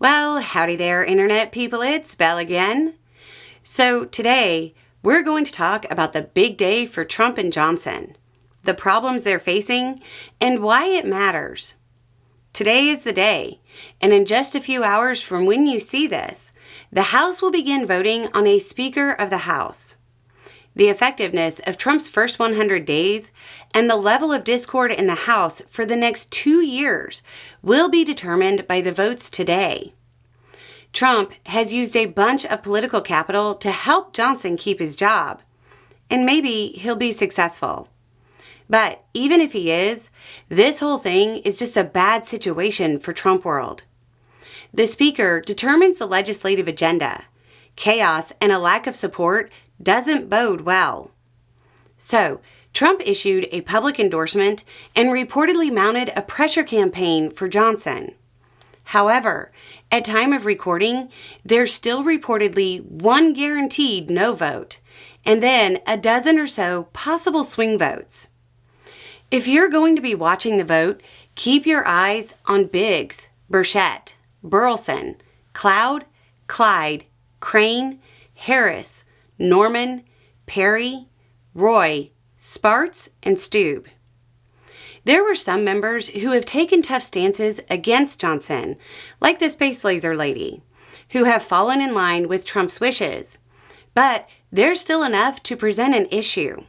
Well, howdy there, Internet people. It's Belle again. So today, we're going to talk about the big day for Trump and Johnson, the problems they're facing, and why it matters. Today is the day, and in just a few hours from when you see this, the House will begin voting on a Speaker of the House. The effectiveness of Trump's first 100 days and the level of discord in the House for the next 2 years will be determined by the votes today. Trump has used a bunch of political capital to help Johnson keep his job, and maybe he'll be successful. But even if he is, this whole thing is just a bad situation for Trump world. The Speaker determines the legislative agenda. Chaos and a lack of support doesn't bode well. So, Trump issued a public endorsement and reportedly mounted a pressure campaign for Johnson. However, at time of recording, there's still reportedly one guaranteed no vote, and then a dozen or so possible swing votes. If you're going to be watching the vote, keep your eyes on Biggs, Burchett, Burleson, Cloud, Clyde, Crane, Harris, Norman, Perry, Roy, Spartz, and Stube. There were some members who have taken tough stances against Johnson, like the space laser lady, who have fallen in line with Trump's wishes. But there's still enough to present an issue.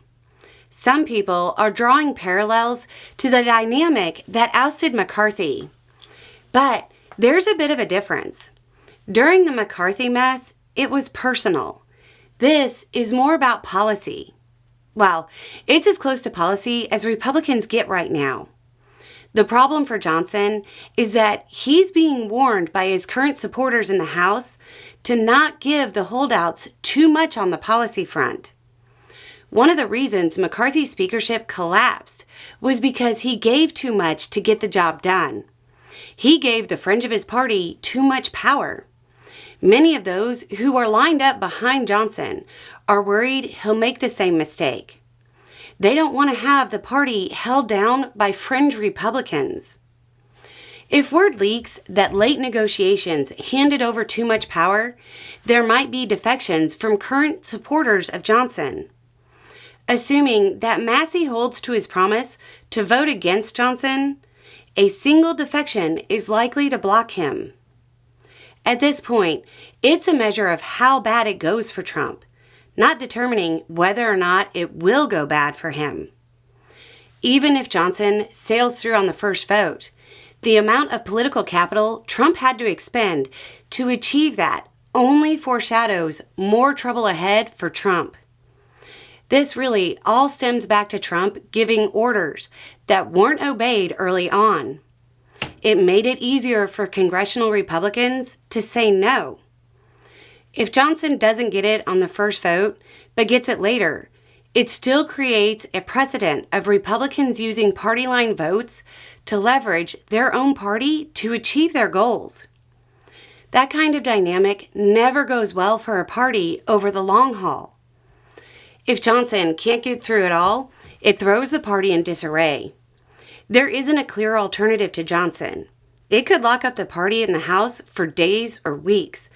Some people are drawing parallels to the dynamic that ousted McCarthy. But there's a bit of a difference. During the McCarthy mess, it was personal. This is more about policy. Well, it's as close to policy as Republicans get right now. The problem for Johnson is that he's being warned by his current supporters in the House to not give the holdouts too much on the policy front. One of the reasons McCarthy's speakership collapsed was because he gave too much to get the job done. He gave the fringe of his party too much power. Many of those who are lined up behind Johnson are worried he'll make the same mistake. They don't want to have the party held down by fringe Republicans. If word leaks that late negotiations handed over too much power, there might be defections from current supporters of Johnson. Assuming that Massey holds to his promise to vote against Johnson, a single defection is likely to block him. At this point, it's a measure of how bad it goes for Trump, not determining whether or not it will go bad for him. Even if Johnson sails through on the first vote, the amount of political capital Trump had to expend to achieve that only foreshadows more trouble ahead for Trump. This really all stems back to Trump giving orders that weren't obeyed early on. It made it easier for congressional Republicans to say no. If Johnson doesn't get it on the first vote, but gets it later, it still creates a precedent of Republicans using party line votes to leverage their own party to achieve their goals. That kind of dynamic never goes well for a party over the long haul. If Johnson can't get through it all, it throws the party in disarray. There isn't a clear alternative to Johnson. It could lock up the party in the House for days or weeks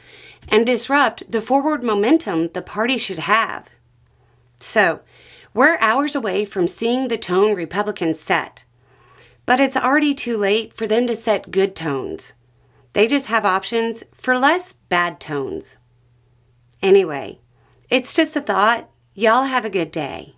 and disrupt the forward momentum the party should have. So, we're hours away from seeing the tone Republicans set. But it's already too late for them to set good tones. They just have options for less bad tones. Anyway, it's just a thought. Y'all have a good day.